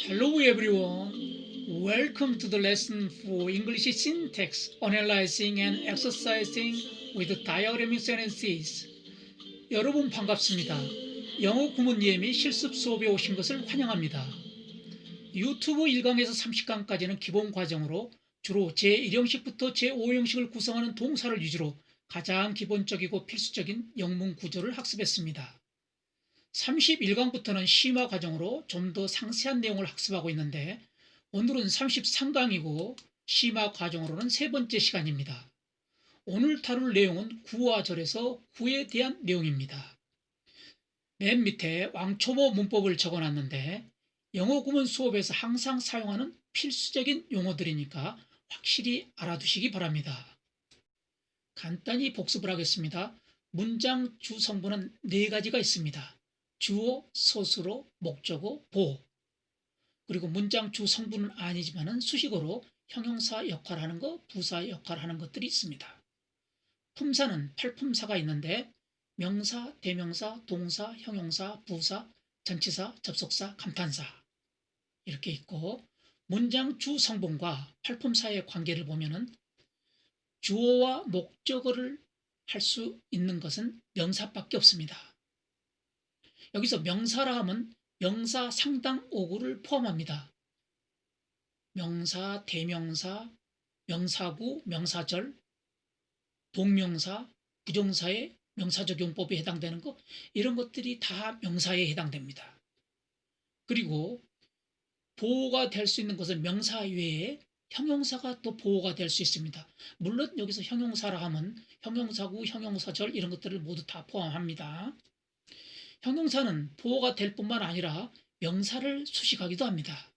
Hello everyone. Welcome to the lesson for English syntax, analyzing and exercising with diagramming sentences. 여러분 반갑습니다. 영어 구문 이해 및 실습 수업에 오신 것을 환영합니다. 유튜브 1강에서 30강까지는 기본 과정으로 주로 제1형식부터 제5형식을 구성하는 동사를 위주로 가장 기본적이고 필수적인 영문 구조를 학습했습니다. 31강부터는 심화 과정으로 좀 더 상세한 내용을 학습하고 있는데 오늘은 33강이고 심화 과정으로는 세 번째 시간입니다. 오늘 다룰 내용은 구와 절에서 구에 대한 내용입니다. 맨 밑에 왕초보 문법을 적어놨는데 영어 구문 수업에서 항상 사용하는 필수적인 용어들이니까 확실히 알아두시기 바랍니다. 간단히 복습을 하겠습니다. 문장 주성분은 4가지가 있습니다. 주어, 서술어, 목적어, 보어. 그리고 문장 주성분은 아니지만은 수식어로 형용사 역할을 하는 것, 부사 역할을 하는 것들이 있습니다. 품사는 8품사가 있는데 명사, 대명사, 동사, 형용사, 부사, 전치사, 접속사, 감탄사 이렇게 있고 문장 주성분과 8품사의 관계를 보면은 주어와 목적어를 할 수 있는 것은 명사밖에 없습니다. 여기서 명사라 하면 명사 상당 어구를 포함합니다. 명사, 대명사, 명사구, 명사절, 동명사, 부정사의 명사적 용법에 해당되는 것 이런 것들이 다 명사에 해당됩니다. 그리고 보호가 될 수 있는 것은 명사 외에 형용사가 또 보호가 될 수 있습니다. 물론 여기서 형용사라 하면 형용사구, 형용사절 이런 것들을 모두 다 포함합니다. 형용사는 보호가 될 뿐만 아니라 명사를 수식하기도 합니다.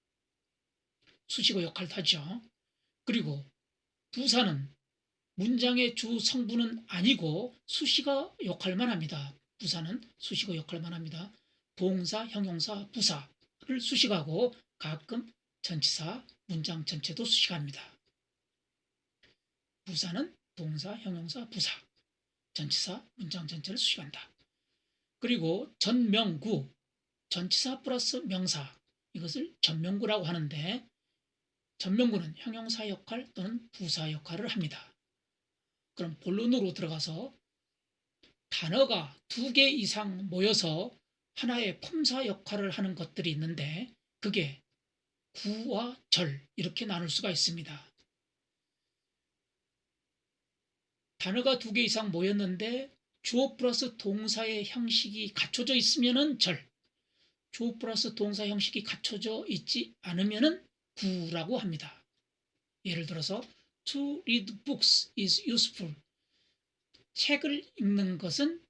수식어 역할도 하죠. 그리고 부사는 문장의 주 성분은 아니고 수식어 역할만 합니다. 부사는 수식어 역할만 합니다. 동사, 형용사, 부사를 수식하고 가끔 전치사, 문장 전체도 수식합니다. 부사는 동사, 형용사, 부사, 전치사, 문장 전체를 수식한다. 그리고 전명구, 전치사 플러스 명사 이것을 전명구라고 하는데 전명구는 형용사 역할 또는 부사 역할을 합니다. 그럼 본론으로 들어가서 단어가 2개 이상 모여서 하나의 품사 역할을 하는 것들이 있는데 그게 구와 절 이렇게 나눌 수가 있습니다. 단어가 2개 이상 모였는데 주어 플러스 동사의 형식이 갖춰져 있으면은 절, 주어 플러스 동사 형식이 갖춰져 있지 않으면은 구라고 합니다. 예를 들어서 to read books is useful. 책을 읽는 것은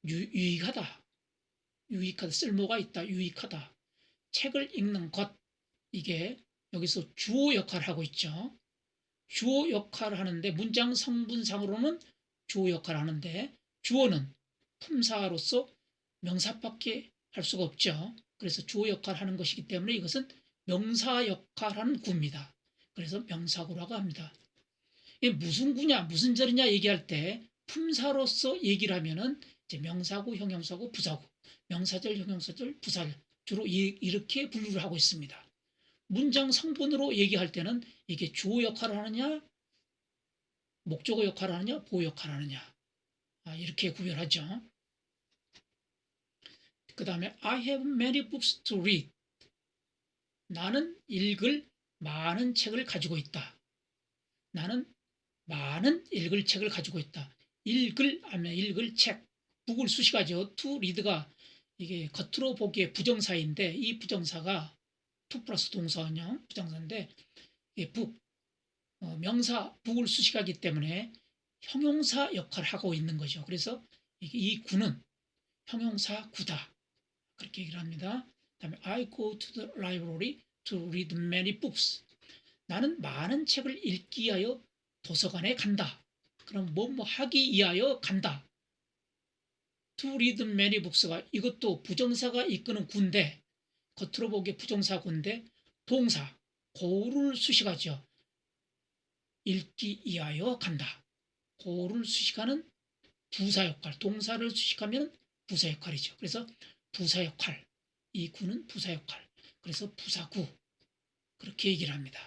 유익하다. 유익하다. 쓸모가 있다. 유익하다. 책을 읽는 것 이게 여기서 주어 역할을 하고 있죠. 주어 역할을 하는데 문장 성분상으로는 주어 역할을 하는데 주어는 품사로서 명사밖에 할 수가 없죠. 그래서 주어 역할을 하는 것이기 때문에 이것은 명사 역할을 하는 구입니다. 그래서 명사구라고 합니다. 이게 무슨 구냐 무슨 절이냐 얘기할 때 품사로서 얘기를 하면은 이제 명사구, 형용사구, 부사구, 명사절, 형용사절, 부사절 주로 이렇게 분류를 하고 있습니다. 문장 성분으로 얘기할 때는 이게 주어 역할을 하느냐 목적어 역할을 하느냐 보호 역할을 하느냐 이렇게 구별하죠. 그 다음에 I have many books to read. 나는 읽을 많은 책을 가지고 있다. 나는 많은 읽을 책을 가지고 있다. 읽을 하면 읽을 책, 북을 수식하죠. to read가 이게 겉으로 보기에 부정사인데 이 부정사가 to 플러스 동사원형 부정사인데 북, 명사 북을 수식하기 때문에 형용사 역할을 하고 있는 거죠. 그래서 이 구는 형용사 구다. 그렇게 얘기를 합니다. 그다음에 I go to the library to read many books. 나는 많은 책을 읽기 위하여 도서관에 간다. 그럼 뭐 하기 위하여 간다. To read many books가 이것도 부정사가 이끄는 구인데 겉으로 보기에 부정사 구인데 동사 고를 수식하죠. 읽기 위하여 간다. 고를 수식하는 부사 역할, 동사를 수식하면 부사 역할이죠. 그래서 부사 역할, 이 구는 부사 역할. 그래서 부사구 그렇게 얘기를 합니다.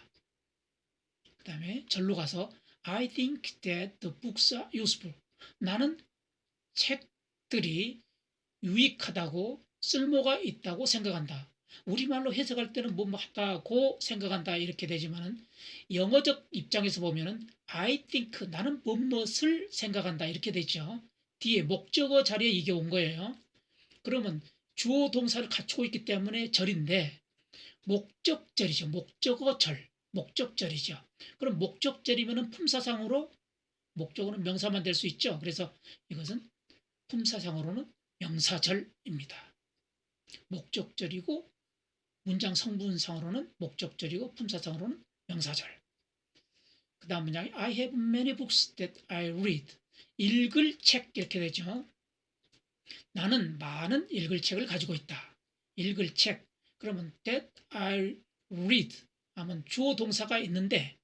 그 다음에 절로 가서 I think that the books are useful. 나는 책들이 유익하다고 쓸모가 있다고 생각한다. 우리말로 해석할 때는 뭐 하다고 생각한다 이렇게 되지만은 영어적 입장에서 보면은 I think 나는 무엇을 생각한다 이렇게 되죠. 뒤에 목적어 자리에 이게 온 거예요. 그러면 주어 동사를 갖추고 있기 때문에 절인데 목적절이죠. 목적어절, 목적절이죠. 그럼 목적절이면은 품사상으로 목적어는 명사만 될 수 있죠. 그래서 이것은 품사상으로는 명사절입니다. 목적절이고 문장 성분상으로는 목적절이고 품사상으로는 명사절. 그 다음 문장이 I have many books that I read. 읽을 책 이렇게 되죠. 나는 많은 읽을 책을 가지고 있다. 읽을 책. 그러면 that I read 하면 주어 동사가 있는데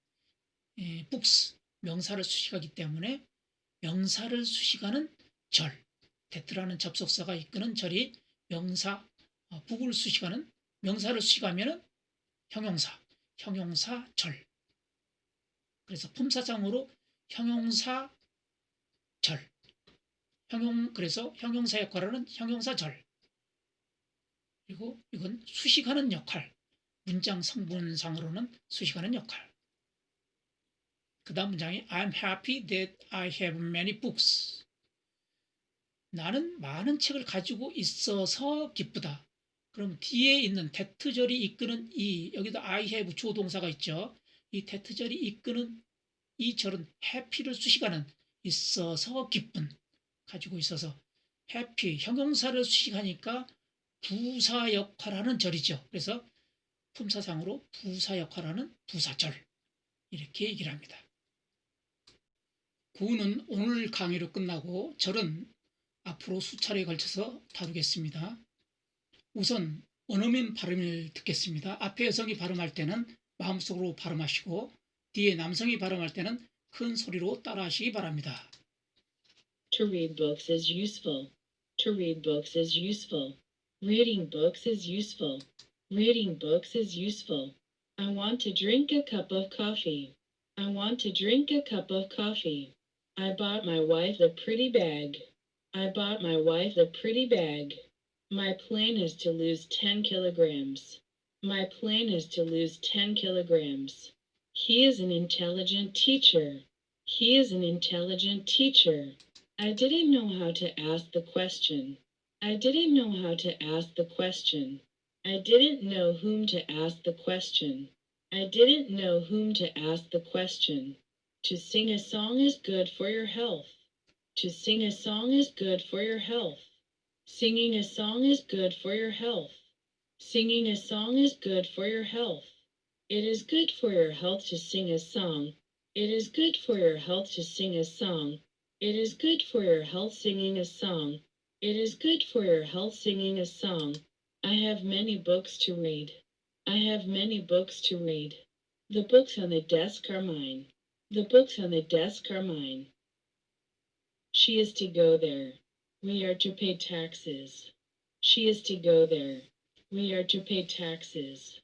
books 명사를 수식하기 때문에 명사를 수식하는 절. that라는 접속사가 이끄는 절이 명사 북을 수식하는 명사를 수식하면 형용사절. 그래서 품사상으로 형용사절. 그래서 형용사 역할을 하는 형용사절. 그리고 이건 수식하는 역할. 문장 성분상으로는 수식하는 역할. 그 다음 문장이 I'm happy that I have many books. 나는 많은 책을 가지고 있어서 기쁘다. 그럼 뒤에 있는 that절이 이끄는 여기도 I have 주어 동사가 있죠. 이 that절이 이끄는 이 절은 happy를 수식하는 있어서 기쁜 가지고 있어서 happy 형용사를 수식하니까 부사 역할하는 절이죠. 그래서 품사상으로 부사 역할하는 부사절 이렇게 얘기를 합니다. 구는 오늘 강의로 끝나고 절은 앞으로 수차례에 걸쳐서 다루겠습니다. 우선 원어민 발음을 듣겠습니다. 앞에 여성이 발음할 때는 마음속으로 발음하시고 뒤에 남성이 발음할 때는 큰 소리로 따라하시기 바랍니다. To read books is useful. To read books is useful. Reading books is useful. Reading books is useful. I want to drink a cup of coffee. I want to drink a cup of coffee. I bought my wife a pretty bag. I bought my wife a pretty bag. My plan is to lose 10 kilograms. My plan is to lose 10 kilograms. He is an intelligent teacher. He is an intelligent teacher. I didn't know how to ask the question. I didn't know how to ask the question. I didn't know whom to ask the question. I didn't know whom to ask the question. To sing a song is good for your health. To sing a song is good for your health. Singing a song is good for your health. Singing a song is good for your health. It is good for your health to sing a song. It is good for your health to sing a song. It is good for your health singing a song. It is good for your health singing a song. I have many books to read. I have many books to read. The books on the desk are mine. The books on the desk are mine. She is to go there. We are to pay taxes. She is to go there. We are to pay taxes.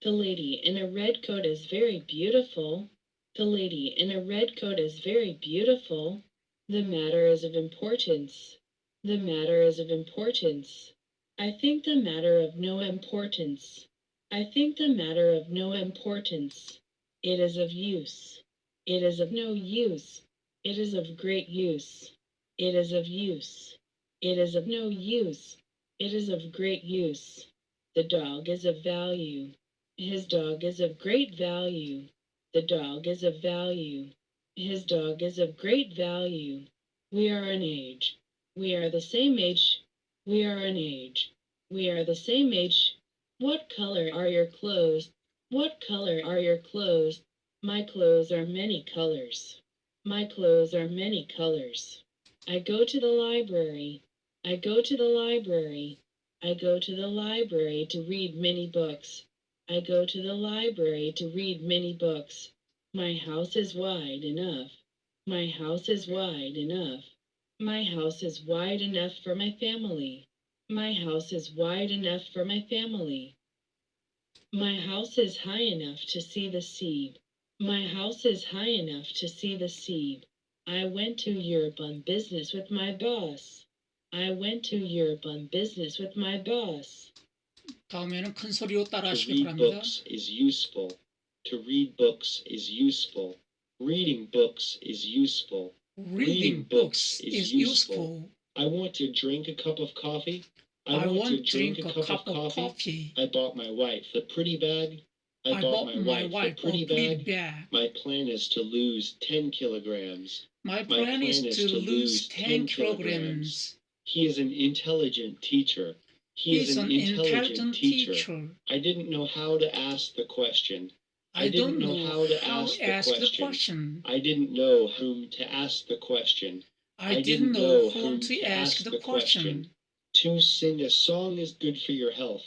The lady in a red coat is very beautiful. The lady in a red coat is very beautiful. The matter is of importance. The matter is of importance. I think the matter of no importance. I think the matter of no importance. It is of use. It is of no use. It is of great use. It is of use. It is of no use. It is of great use. The dog is of value. His dog is of great value. The dog is of value. His dog is of great value. We are an age. We are the same age. We are an age. We are the same age. What color are your clothes? What color are your clothes? My clothes are many colors. My clothes are many colors. I go to the library. I go to the library. I go to the library to read many books. I go to the library to read many books. My house is wide enough. My house is wide enough. My house is wide enough for my family. My house is wide enough for my family. My house is high enough to see the sea. My house is high enough to see the sea. I went to Europe on business with my boss. I went to Europe on business with my boss. 다음에는 큰 소리로 To 따라하시기 read 바랍니다. books is useful. To read books is useful. Reading books is useful. Reading books is useful. I want to drink a cup of coffee. I want to drink a cup of coffee. I bought my wife the pretty bag. I bought my wife the pretty a pretty bag. bag. My plan is to lose 10 kilograms. My plan is to lose 10 kilograms. He is an intelligent teacher. He's an intelligent teacher. I didn't know how to ask the question. I don't know how to ask the question. I didn't know whom to ask the question. I didn't know whom to ask the question. To sing a song is good for your health.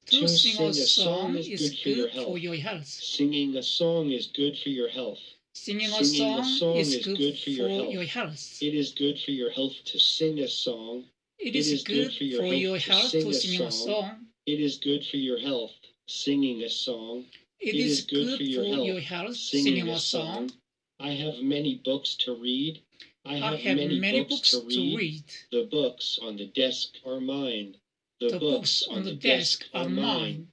To sing a song is good for your health. Singing a song is good for your health. Singing a song is good for your health. It is good for your health to sing a song. It is good for your health to sing a song. It is good for your health singing a song. It is good for your health singing a song. I have many books to read. I have many books to read. The books on the desk are mine. The books on the desk are mine.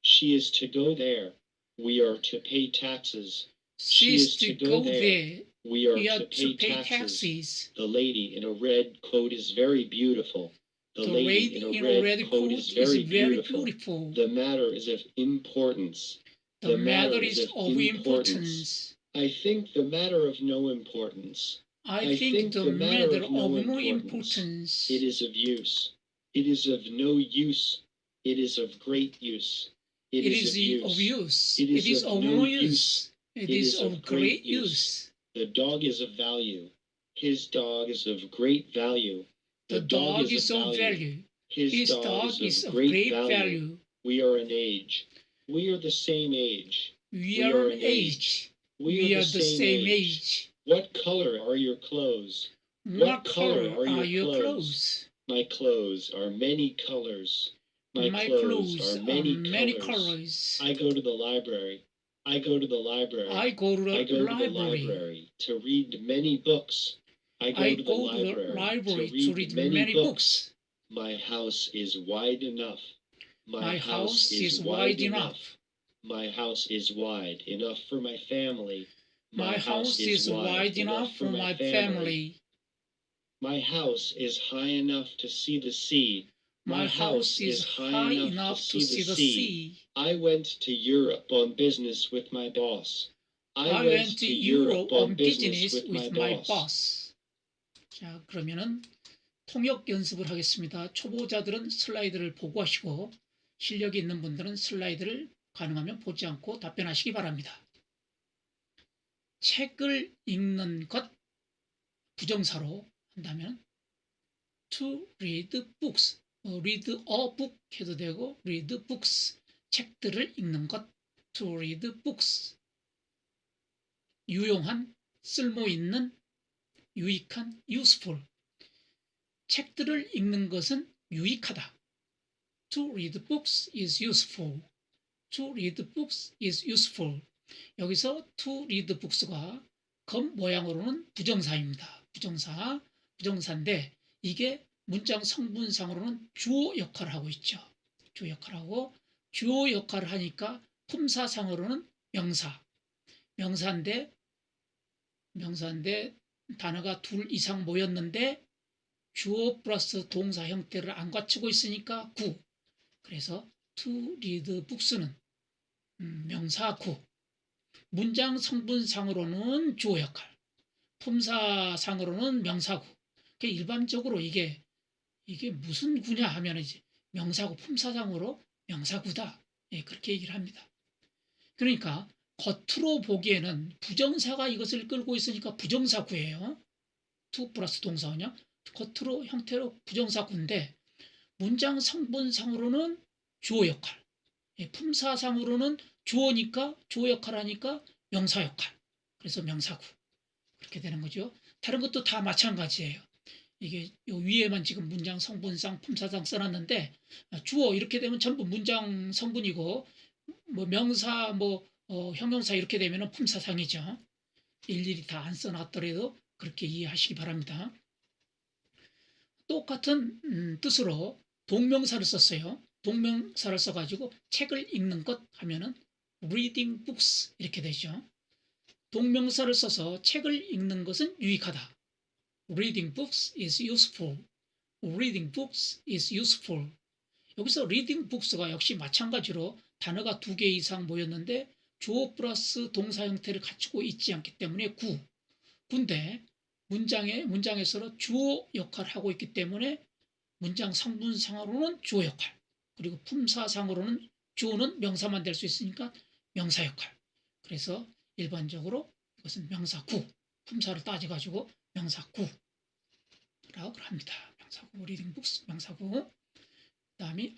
She is to go there. We are to pay taxes. She is to go there. We are to pay taxes. The lady in a red coat is very beautiful. The lady in a red coat is very beautiful. The matter is of importance. The matter is of importance. I think the matter of no importance. I think the matter of no importance. It is of use. It is of no use. It is of great use. It is of use. It is of no use. It is of great use. The dog is of value. His dog is of great value. The dog is of value. His dog is of great value. We are an age. We are the same age. We are an age. We are the same age. What color are your clothes? What color are your clothes? My clothes are many colors. My clothes are many colors. I go to the library. I go to the library. I go to the library to read many books. I go to the library to read many books. My house is wide enough. My house is wide enough. My house is wide enough for my family. My house is wide enough for my family. My house is high enough to see the sea. My house is high enough to see the sea. I went to Europe on business with my boss. I went to Europe on business with my boss. 자, 그러면은 통역 연습을 하겠습니다. 초보자들은 슬라이드를 보고 하시고 실력이 있는 분들은 슬라이드를 가능하면 보지 않고 답변하시기 바랍니다. 책을 읽는 것 부정사로 한다면 to read books, read a book 해도 되고 read books, 책들을 읽는 것 to read books. 유용한, 쓸모있는, 유익한, useful. 책들을 읽는 것은 유익하다. To read books is useful. To read books is useful. 여기서 to read books가 검 모양으로는 부정사입니다. 부정사인데 이게 문장 성분상으로는 주어 역할을 하고 있죠. 주어 역할하고 주어 역할을 하니까 품사상으로는 명사인데 단어가 둘 이상 모였는데 주어 플러스 동사 형태를 안 갖추고 있으니까 구. 그래서 to read books는 명사 구. 문장 성분상으로는 주어 역할, 품사상으로는 명사구. 일반적으로 이게 무슨 구냐 하면 이제 명사구, 품사상으로 명사구다. 예, 그렇게 얘기를 합니다. 그러니까 겉으로 보기에는 부정사가 이것을 끌고 있으니까 부정사구예요. to 플러스 동사원형. 겉으로 형태로 부정사구인데 문장 성분상으로는 주어 역할, 예, 품사상으로는 주어니까 주어 역할을 하니까 명사 역할. 그래서 명사구. 그렇게 되는 거죠. 다른 것도 다 마찬가지예요. 이게 요 위에만 지금 문장 성분상 품사상 써놨는데 주어 이렇게 되면 전부 문장 성분이고 뭐 명사 형용사 이렇게 되면은 품사상이죠. 일일이 다 안 써놨더라도 그렇게 이해하시기 바랍니다. 똑같은 뜻으로 동명사를 썼어요. 동명사를 써가지고 책을 읽는 것 하면은 reading books 이렇게 되죠. 동명사를 써서 책을 읽는 것은 유익하다. Reading books is useful. Reading books is useful. 여기서 reading books가 역시 마찬가지로 단어가 2개 이상 모였는데 주어 플러스 동사 형태를 갖추고 있지 않기 때문에 군데 문장에서 주어 역할을 하고 있기 때문에 문장 성분상으로는 주어 역할, 그리고 품사상으로는 주어는 명사만 될 수 있으니까 명사 역할. 그래서 일반적으로 이것은 명사구, 품사를 따져가지고 명사구라고 합니다. 명사구, reading books, 명사구. 그다음에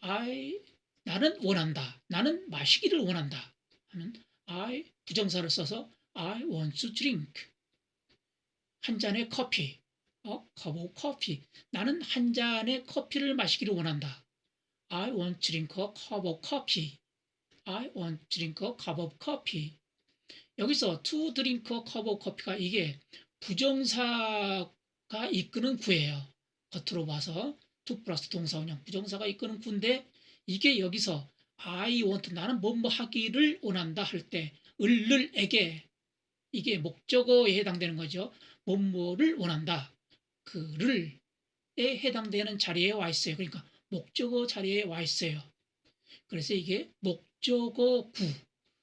나는 원한다. 나는 마시기를 원한다. 하면 부정사를 써서 I want to drink. 한 잔의 커피, cup of coffee. 나는 한 잔의 커피를 마시기를 원한다. I want to drink a cup of coffee. I want to drink a cup of coffee. 여기서 to drink a cup of coffee가 이게 부정사가 이끄는 구예요. 겉으로 봐서 to 플러스 동사원형 부정사가 이끄는 구인데 이게 여기서 I want 나는 뭐뭐 하기를 원한다 할 때 을에게 이게 목적어에 해당되는 거죠. 뭐뭐를 원한다. 그를에 해당되는 자리에 와 있어요. 그러니까 목적어 자리에 와 있어요. 그래서 이게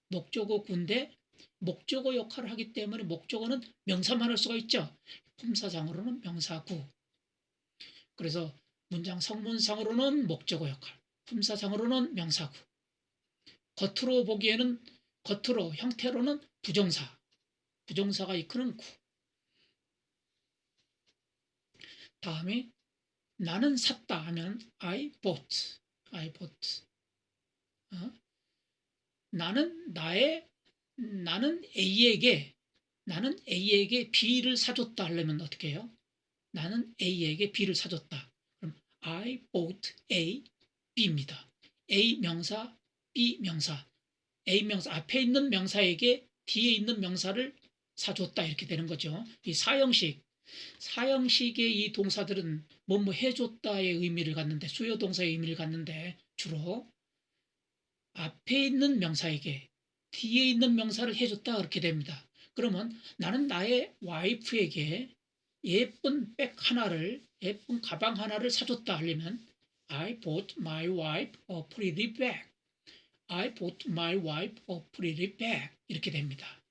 목적어구인데 목적어 역할을 하기 때문에 목적어는 명사만 할 수가 있죠. 품사상으로는 명사구. 그래서 문장 성분상으로는 목적어 역할, 품사상으로는 명사구. 겉으로 형태로는 부정사가 이끄는 구. 다음에 나는 샀다 하면 I bought. 나는 A에게 B를 사줬다 하려면 어떻게 해요? 나는 A에게 B를 사줬다. 그럼 I bought A, B입니다. A 명사, B 명사. A 명사 앞에 있는 명사에게 뒤에 있는 명사를 사줬다 이렇게 되는 거죠. 이 사형식의 이 동사들은 뭐뭐 해줬다의 의미를 갖는데 수요 동사의 의미를 갖는데 주로 앞에 있는 명사에게 뒤에 있는 명사를 해줬다 그렇게 됩니다. 그러면 나는 나의 와이프에게 예쁜 가방 하나를 사줬다 하려면 I bought my wife a pretty bag. I bought my wife a pretty bag 이렇게 됩니다.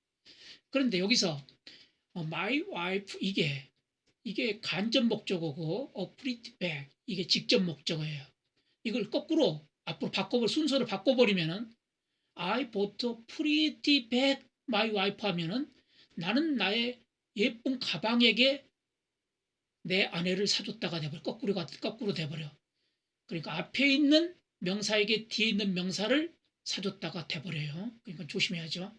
그런데 여기서 my wife 이게 간접 목적어고 a pretty bag 이게 직접 목적어예요. 이걸 거꾸로 앞으로 순서를 바꿔버리면은 I bought a pretty bag my wife 하면은 나는 나의 예쁜 가방에게 내 아내를 사줬다가 돼버려. 거꾸로 돼버려. 그러니까 앞에 있는 명사에게 뒤에 있는 명사를 사줬다가 돼버려요. 그러니까 조심해야죠.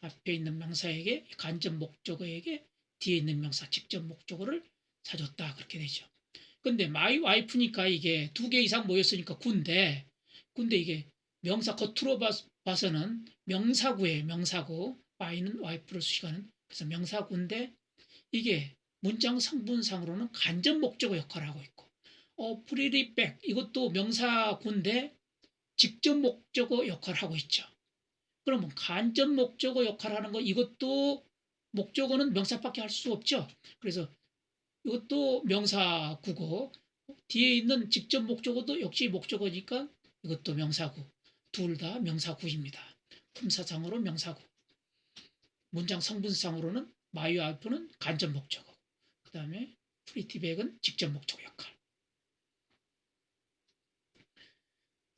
앞에 있는 명사에게 간접 목적어에게 뒤에 있는 명사 직접 목적어를 사줬다 그렇게 되죠. 근데 my wife니까 이게 2개 이상 모였으니까 군데 이게 명사 겉으로 봐서는 명사구예요. 명사구. my는 wife를 수식하는 그래서 명사구인데 이게 문장 성분상으로는 간접 목적어 역할을 하고 있고 pretty bag 이것도 명사구인데 직접 목적어 역할을 하고 있죠. 그러면 간접 목적어 역할을 하는 거 이것도 목적어는 명사밖에 할 수 없죠. 그래서 이것도 명사구고 뒤에 있는 직접 목적어도 역시 목적어니까 이것도 명사구. 둘 다 명사구입니다. 품사상으로 명사구. 문장 성분상으로는 my wife는 간접 목적어. 그 다음에 pretty bag은 직접 목적어 역할.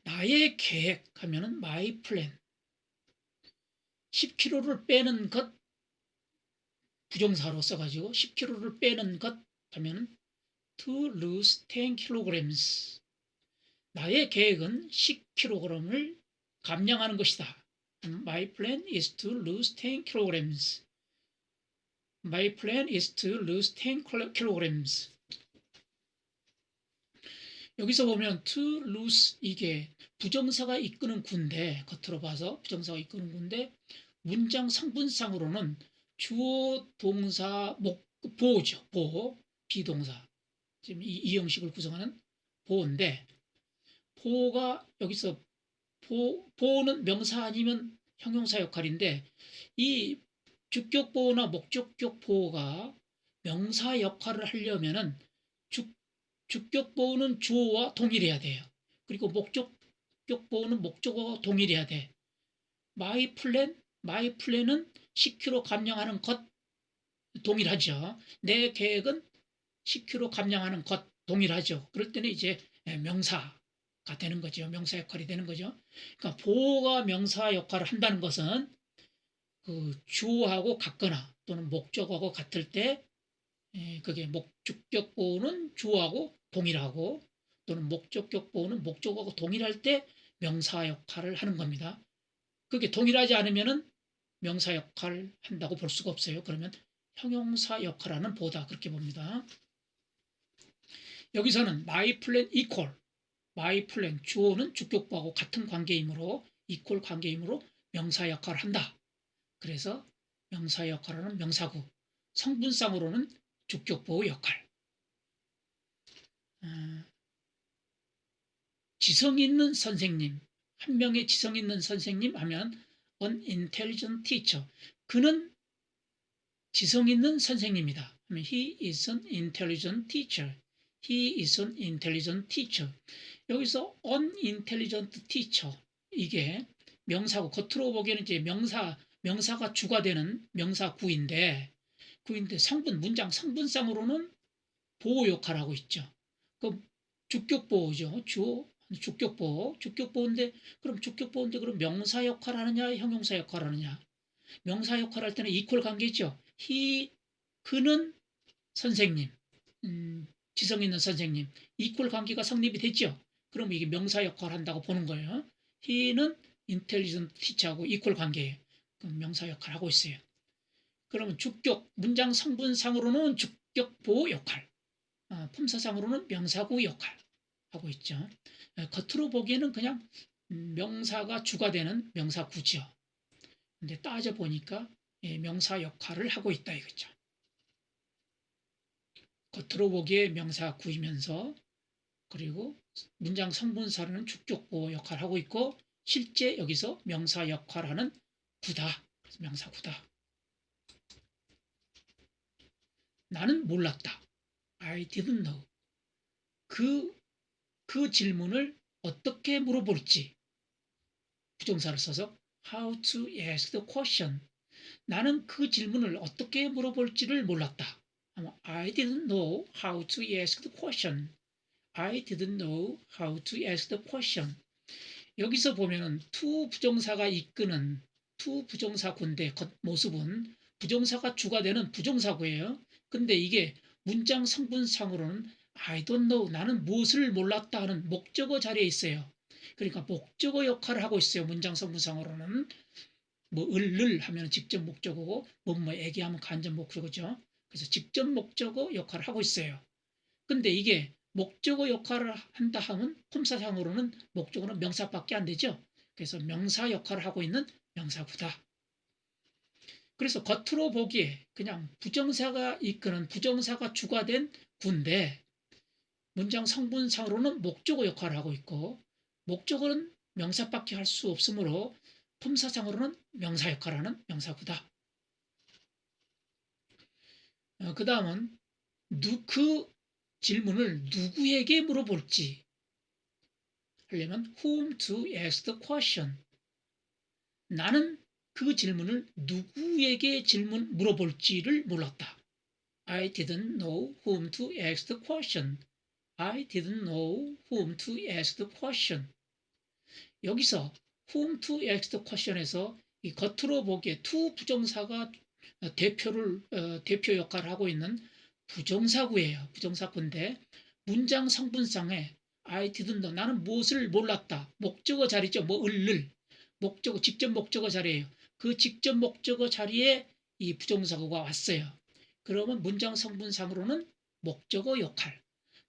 나의 계획 하면은 my plan. 10kg를 빼는 것 부정사로 써가지고 10kg를 빼는 것 하면 to lose 10 kilograms. 나의 계획은 10kg을 감량하는 것이다. My plan is to lose 10 kilograms. My plan is to lose 10 kilograms. 여기서 보면 to lose 이게 부정사가 이끄는 구인데 겉으로 봐서 부정사가 이끄는 구인데 문장 성분상으로는 주어 동사 보호죠. 보호 비동사 지금 이 형식을 구성하는 보호인데 보호가 여기서 보호는 명사 아니면 형용사 역할인데 이 주격보호나 목적격 보호가 명사 역할을 하려면은 주격보호는 주어와 동일해야 돼요. 그리고 목적격 보호는 목적어와 동일해야 돼. my plan은 CQ로 감량하는 것 동일하죠. 내 계획은 CQ로 감량하는 것 동일하죠. 그럴 때는 이제 명사가 되는 거죠. 명사 역할이 되는 거죠. 그러니까 보호가 명사 역할을 한다는 것은 그 주어하고 같거나 또는 목적어하고 같을 때 그게 주격 보호는 주어하고 동일하고 또는 목적격 보호는 목적어하고 동일할 때 명사 역할을 하는 겁니다. 그게 동일하지 않으면은 명사 역할을 한다고 볼 수가 없어요. 그러면 형용사 역할하는 보다 그렇게 봅니다. 여기서는 my plan equal my plan 주어는 주격보하고 같은 관계이므로 equal 관계이므로 명사 역할을 한다. 그래서 명사 역할하는 명사구 성분상으로는 주격보호 역할 지성 있는 선생님 한 명의 지성 있는 선생님 하면 an intelligent teacher 그는 지성 있는 선생님이다. He is an intelligent teacher. He is an intelligent teacher. 여기서 unintelligent teacher 이게 명사고 겉으로 보기에는 이제 명사가 주가 되는 명사구인데 문장 성분상으로는 보호 역할을 하고 있죠. 그 주격보호죠. 주격보호인데 그럼 명사 역할 하느냐 형용사 역할 하느냐 명사 역할 할 때는 이퀄 관계죠. 그는 선생님 지성 있는 선생님 이퀄 관계가 성립이 됐죠. 그럼 이게 명사 역할을 한다고 보는 거예요. he는 intelligent teacher하고 이퀄 관계예요. 그럼 명사 역할을 하고 있어요. 그러면 문장 성분상으로는 주격보호 역할 품사상으로는 명사구 역할 하고 있죠. 겉으로 보기에는 그냥 명사가 주가 되는 명사구죠. 근데 따져보니까 명사 역할을 하고 있다 이거죠. 겉으로 보기에 명사구이면서 그리고 문장 성분사로는 주격보호 역할을 하고 있고 실제 여기서 명사 역할하는 구다. 그래서 명사구다. 나는 몰랐다. I didn't know. 그 질문을 어떻게 물어볼지 부정사를 써서 how to ask the question. 나는 그 질문을 어떻게 물어볼지를 몰랐다. I didn't know how to ask the question. I didn't know how to ask the question. 여기서 보면은 to 부정사가 이끄는 to 부정사구인데 겉모습은 부정사가 주가 되는 부정사구예요. 근데 이게 문장 성분상으로는 I don't know 나는 무엇을 몰랐다 하는 목적어 자리에 있어요. 그러니까 목적어 역할을 하고 있어요. 문장 성분상으로는 을 하면 직접 목적어고 뭐에게 하면 간접 목적어죠. 그래서 직접 목적어 역할을 하고 있어요. 근데 이게 목적어 역할을 한다 하면 품사상으로는 목적어는 명사밖에 안 되죠. 그래서 명사 역할을 하고 있는 명사구다. 그래서 겉으로 보기에 그냥 부정사가 이끄는 부정사가 주가 된 구인데 문장 성분상으로는 목적어 역할을 하고 있고 목적어는 명사밖에 할 수 없으므로 품사상으로는 명사 역할을 하는 명사구다. 그 다음은 그 질문을 누구에게 물어볼지 하려면 whom to ask the question. 나는 그 질문을 누구에게 물어볼지를 몰랐다. I didn't know whom to ask the question. I didn't know whom to ask the question. 여기서 whom to ask the question에서 이 겉으로 보기에 to 부정사가 대표 역할을 하고 있는 부정사구예요. 부정사구인데 문장 성분상에 I didn't know 나는 무엇을 몰랐다. 목적어 자리죠. 목적어 직접 목적어 자리예요. 그 직접 목적어 자리에 이 부정사구가 왔어요. 그러면 문장 성분상으로는 목적어 역할.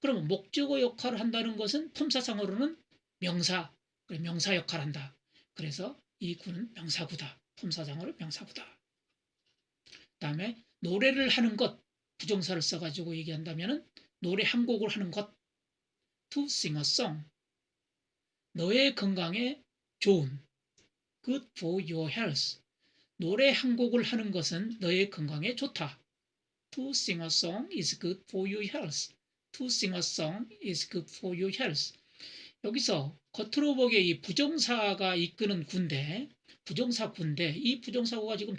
그러면 목적어 역할을 한다는 것은 품사상으로는 명사, 명사 역할을 한다. 그래서 이 구는 명사구다. 품사상으로 명사구다. 그다음에 노래를 하는 것, 부정사를 써가지고 얘기한다면은 노래 한 곡을 하는 것, to sing a song. 너의 건강에 좋은, good for your health. 노래 한 곡을 하는 것은 너의 건강에 좋다. To sing a song is good for your health. To sing a song is good for your health. 여기서 겉으로 보기에 이 부정사가 이끄는 구인데, 부정사 구인데, 이 부정사구가 지금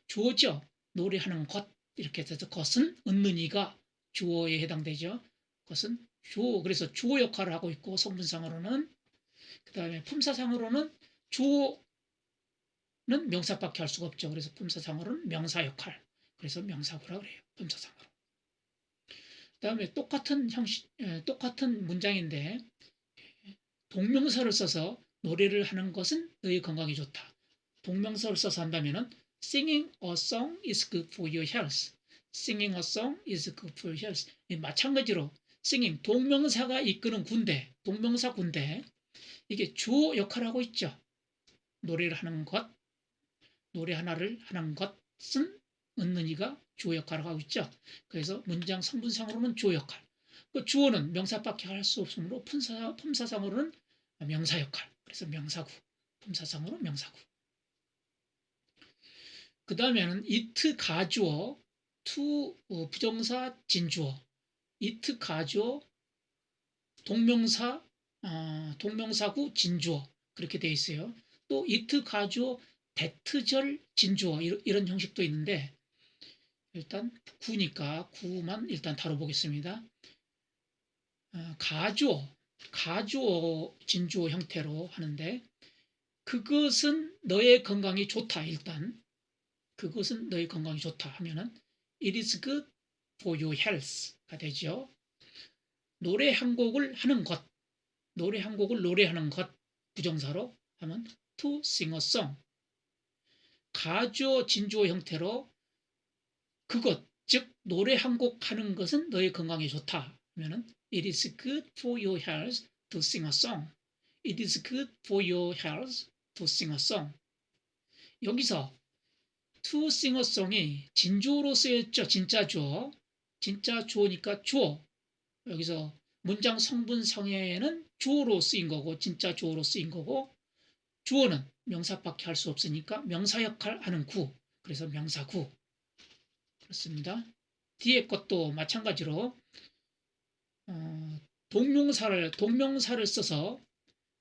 주어죠. 노래하는 것, 이렇게 해서 것은 은는이가 주어에 해당되죠. 것은 주어, 그래서 주어 역할을 하고 있고, 성분상으로는, 그 다음에 품사상으로는 주어는 명사밖에 할 수가 없죠. 그래서 품사상으로는 명사 역할. 그래서 명사구라 그래요. 품사상으로. 그 다음에 똑같은 문장인데, 동명사를 써서 노래를 하는 것은 너희 건강에 좋다. 동명사를 써서 한다면은 singing a song is good for your health. singing a song is good for your health. 마찬가지로 singing 동명사가 이끄는 군대, 동명사 군대 이게 주어 역할을 하고 있죠. 노래를 하는 것, 노래 하나를 하는 것은 은는이가 주어 역할을 하고 있죠. 그래서 문장 성분상으로는 주어 역할. 그 주어는 명사밖에 할 수 없으므로 품사상으로는 명사 역할. 그래서 명사구. 품사상으로 명사구. 그 다음에는 it 가주어, to 부정사 진주어, it 가주어 동명사구 진주어 그렇게 돼 있어요. 또 it 가주어 대트절 진주어 이런 형식도 있는데 일단 구니까 구만 일단 다뤄보겠습니다. 가주어 진주어 형태로 하는데 그것은 너의 건강이 좋다. 일단 그것은 너의 건강이 좋다 하면은 it is good for your health가 되죠. 노래 한 곡을 하는 것, 노래 한 곡을 노래하는 것 부정사로 하면 to sing a song. 가주어 진주어 형태로 그것 즉 노래 한 곡 하는 것은 너의 건강에 좋다 하면은 it is good for your health to sing a song. It is good for your health to sing a song. 여기서 to sing a song이 진주어로 쓰였죠. 진짜 주어. 진짜 주어니까 주어. 여기서 문장 성분상에는 주어로 쓰인 거고 진짜 주어로 쓰인 거고 주어는 명사밖에 할 수 없으니까 명사 역할 하는 구. 그래서 명사구. 그렇습니다. 뒤에 것도 마찬가지로 동명사를 써서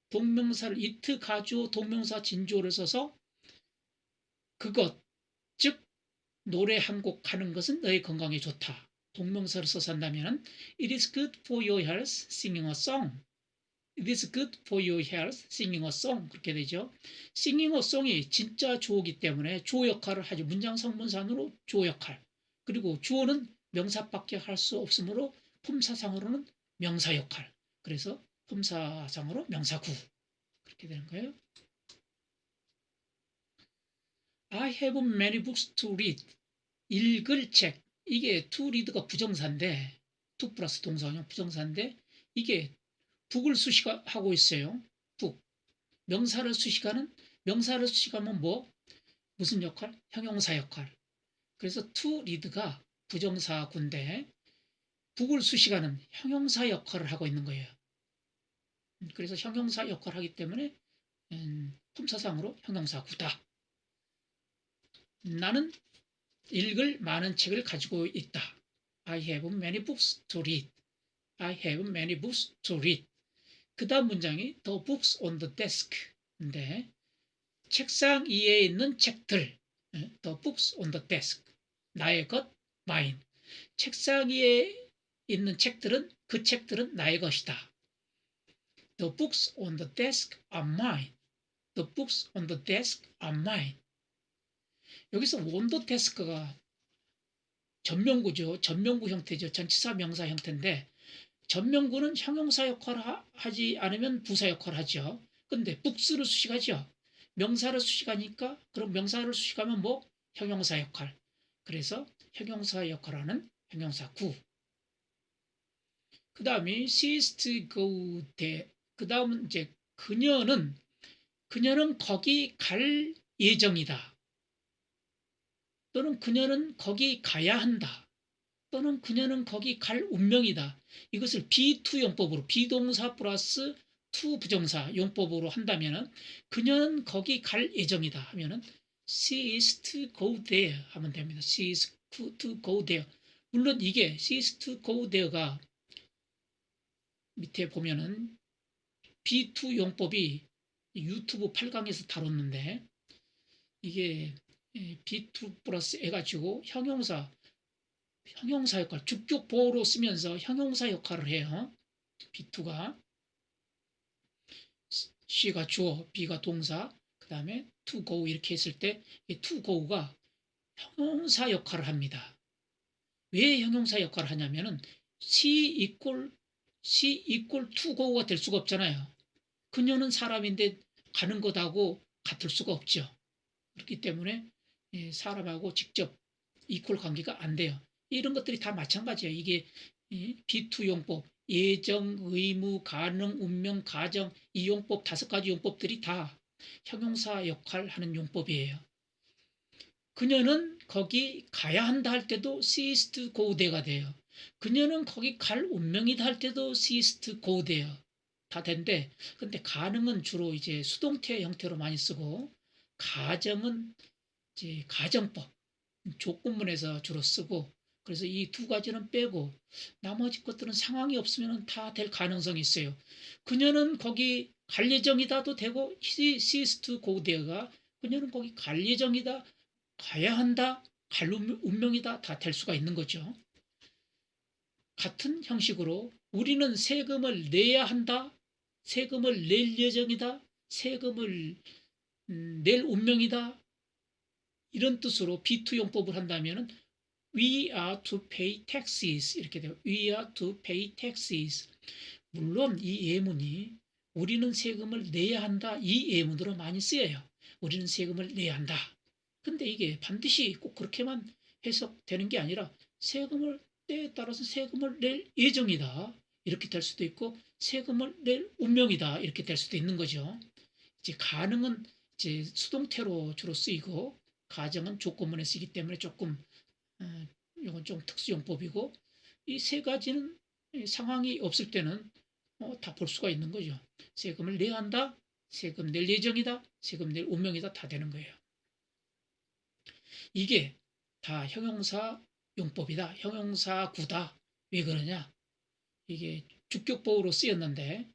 동명사를 it 가주어 동명사 진주어를 써서 그것 즉 노래 한 곡 하는 것은 너의 건강에 좋다. 동명사를 써서 한다면 it is good for your health singing a song. It is good for your health singing a song. 그렇게 되죠. singing a song이 진짜 주어이기 때문에 주어 역할을 하죠. 문장 성분상으로 주어 역할. 그리고 주어는 명사밖에 할 수 없으므로 품사상으로는 명사 역할. 그래서 품사상으로 명사구. 그렇게 되는 거예요. I have many books to read. 읽을 책. 이게 to read가 부정사인데 to 플러스 동사원형 부정사인데 이게 북을 수식하고 있어요. 북. 명사를 수식하면 뭐? 무슨 역할? 형용사 역할. 그래서 to read가 부정사구인데 북을 수식하는 형용사 역할을 하고 있는 거예요. 그래서 형용사 역할을 하기 때문에 품사상으로 형용사구다. 나는 읽을 많은 책을 가지고 있다. I have many books to read. I have many books to read. 그 다음 문장이 the books on the desk인데 책상 위에 있는 책들. The books on the desk. 나의 것, mine. 책상 위에 있는 책들은 그 책들은 나의 것이다. The books on the desk are mine. The books on the desk are mine. 여기서 on the desk가 전명구죠. 전명구 형태죠. 전치사 명사 형태인데 전명구는 형용사 역할을 하지 않으면 부사 역할을 하죠. 근데 books를 수식하죠. 명사를 수식하니까 그럼 명사를 수식하면 뭐? 형용사 역할. 그래서 형용사 역할하는 형용사 구. 그 다음에 she is to go there. 그 다음은 이제 그녀는 거기 갈 예정이다. 또는 그녀는 거기 가야 한다. 또는 그녀는 거기 갈 운명이다. 이것을 be2 용법으로 비동사 플러스 to 부정사 용법으로 한다면 그녀는 거기 갈 예정이다 하면은 she is to go there 하면 됩니다. she is to go there. 물론 이게 she is to go there가 밑에 보면은 be2 용법이 유튜브 8강에서 다뤘는데 이게 be2 플러스 해가지고 형용사 역할, 주격 보호로 쓰면서 형용사 역할을 해요. be2가 she가 주어, be가 동사, 그 다음에 to go 이렇게 했을 때 to go가 형용사 역할을 합니다. 왜 형용사 역할을 하냐면은 she equal to go가 될 수가 없잖아요. 그녀는 사람인데 가는 것하고 같을 수가 없죠. 그렇기 때문에 사람하고 직접 이퀄 관계가 안 돼요. 이런 것들이 다 마찬가지예요. 이게 be2 용법, 예정, 의무, 가능, 운명, 가정 이 용법 5가지 용법들이 다 형용사 역할하는 용법이에요. 그녀는 거기 가야 한다 할 때도 she is to go there가 돼요. 그녀는 거기 갈 운명이다 할 때도 she is to go there 다 된대. 근데 가능은 주로 이제 수동태 형태로 많이 쓰고 가정은 이제 가정법 조건문에서 주로 쓰고 그래서 이 2가지는 빼고 나머지 것들은 상황이 없으면 다 될 가능성이 있어요. 그녀는 거기 갈 예정이다도 되고 she is to go there가 그녀는 거기 갈 예정이다 가야 한다 갈 운명이다 다 될 수가 있는 거죠. 같은 형식으로 우리는 세금을 내야 한다 세금을 낼 예정이다 세금을 낼 운명이다 이런 뜻으로 be2 용법을 한다면 we are to pay taxes 이렇게 돼요. we are to pay taxes. 물론 이 예문이 우리는 세금을 내야 한다 이 예문으로 많이 쓰여요. 우리는 세금을 내야 한다. 근데 이게 반드시 꼭 그렇게만 해석되는 게 아니라 세금을 때에 따라서 세금을 낼 예정이다 이렇게 될 수도 있고 세금을 낼 운명이다 이렇게 될 수도 있는 거죠. 이제 가능은 이제 수동태로 주로 쓰이고 가정은 조건문에 쓰기 때문에 조금 이건 좀 특수용법이고 이 3가지는 상황이 없을 때는 다 볼 수가 있는 거죠. 세금을 내야 한다, 세금 낼 예정이다, 세금 낼 운명이다 다 되는 거예요. 이게 다 형용사 용법이다, 형용사구다. 왜 그러냐? 이게 주격보호로 쓰였는데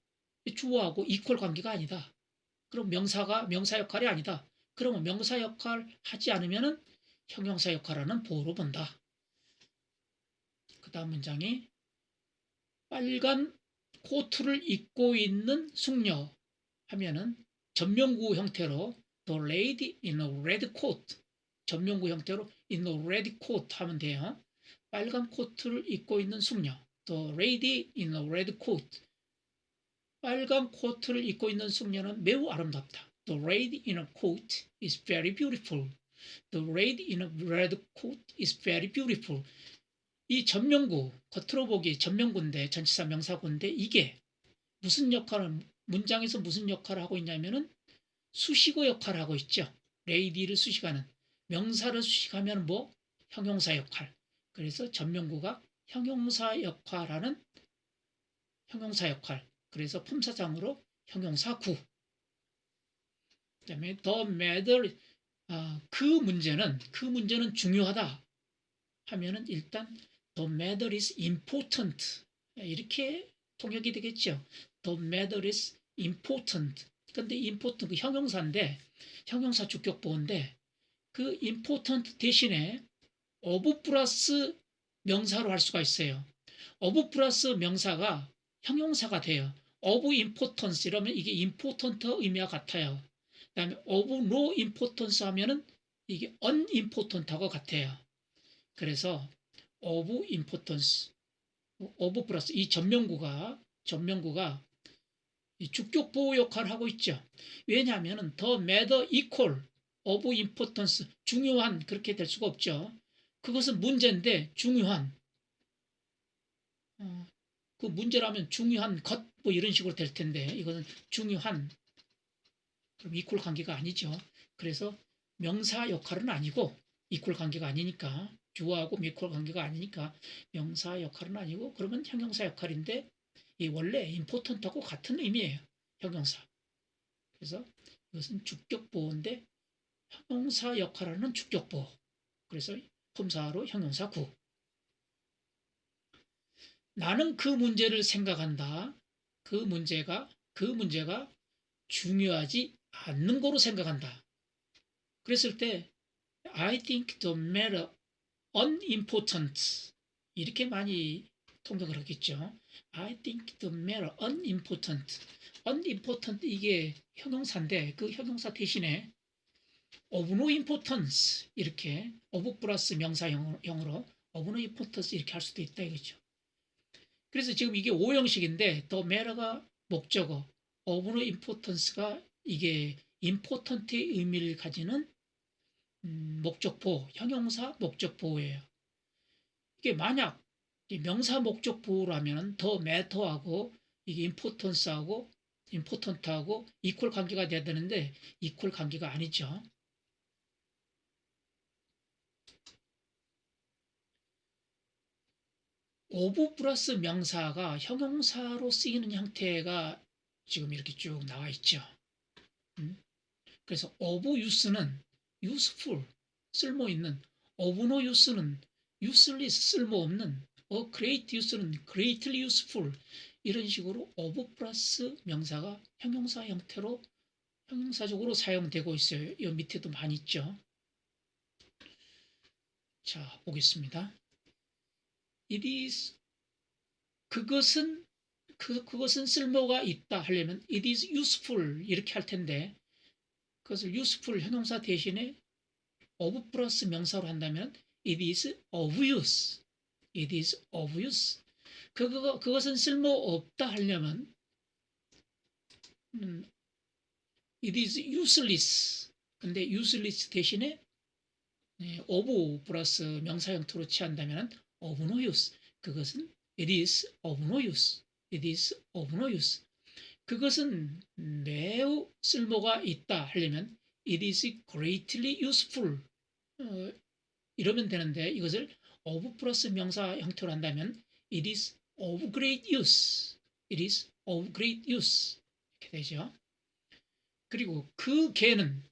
주어하고 이퀄 관계가 아니다. 그럼 명사가 명사 역할이 아니다. 그러면 명사 역할 하지 않으면은 형용사 역할하는 보호로 본다. 그 다음 문장이 빨간 코트를 입고 있는 숙녀 하면은 전명구 형태로 the lady in a red coat 전명구 형태로 in a red coat 하면 돼요. 빨간 코트를 입고 있는 숙녀 the lady in a red coat 빨간 코트를 입고 있는 숙녀는 매우 아름답다. The lady in a coat is very beautiful. The lady in a red coat is very beautiful. 이 전명구, 겉으로 보기 전명구인데 전치사 명사구인데 이게 무슨 역할을 문장에서 무슨 역할을 하고 있냐면은 수식어 역할을 하고 있죠. lady를 수식하는 명사를 수식하면 뭐 형용사 역할. 그래서 전명구가 형용사 역할하는 형용사 역할. 그래서 품사장으로 형용사구. 그다음에 the matter 그 문제는 중요하다 하면은 일단 the matter is important 이렇게 통역이 되겠죠. The matter is important. 근데 important 그 형용사인데 형용사 주격보호인데 그 important 대신에 of 플러스 명사로 할 수가 있어요. of 플러스 명사가 형용사가 돼요. of importance 이러면 이게 important 의미와 같아요. 그 다음에 of no importance 하면은 이게 unimportant하고 같아요. 그래서 of importance, of 플러스 이 전명구가 이 주격 보호 역할을 하고 있죠. 왜냐하면 the matter equal of importance 중요한 그렇게 될 수가 없죠. 그것은 문제인데 중요한 그 문제라면 중요한 것 뭐 이런 식으로 될 텐데 이거는 중요한 그럼 이퀄 관계가 아니죠. 그래서 명사 역할은 아니고 이퀄 관계가 아니니까 주어하고 이퀄 관계가 아니니까 명사 역할은 아니고 그러면 형용사 역할인데 이 원래 important하고 같은 의미예요. 형용사. 그래서 이것은 주격보호인데 형용사 역할하는 주격보호. 그래서 품사로 형용사 구. 나는 그 문제를 생각한다. 그 문제가 중요하지 않는 거로 생각한다. 그랬을 때 I think the matter unimportant 이렇게 많이 통역을 하겠죠. I think the matter unimportant. unimportant 이게 형용사인데 그 형용사 대신에 of no importance 이렇게 of 플러스 명사형으로 of no importance 이렇게 할 수도 있다 이거죠. 그래서 지금 이게 오형식인데 the matter가 목적어, of no importance가 이게 important의 의미를 가지는 목적보호, 형용사 목적보호예요. 이게 만약 명사 목적보호라면 더 matter하고 이게 importance하고 important하고 equal 관계가 돼야 되는데 equal 관계가 아니죠. of 플러스 명사가 형용사로 쓰이는 형태가 지금 이렇게 쭉 나와 있죠. 그래서 of use는 useful, 쓸모있는, of no use는 useless, 쓸모없는, great use는 greatly useful 이런 식으로 of 플러스 명사가 형용사 형태로 형용사적으로 사용되고 있어요. 이 밑에도 많이 있죠. 자, 보겠습니다. It is 그것은 쓸모가 있다 하려면 it is useful 이렇게 할 텐데 그것을 useful 형용사 대신에 of 플러스 명사로 한다면 it is of use. it is of use. 그것은 쓸모없다 하려면 it is useless. 근데 useless 대신에 of 플러스 명사 형태로 취한다면 of no use. 그것은 it is of no use. it is of no use. 그것은 매우 쓸모가 있다 하려면 it is greatly useful 이러면 되는데 이것을 of 플러스 명사 형태로 한다면 it is of great use. it is of great use 이렇게 되죠. 그리고 그 개는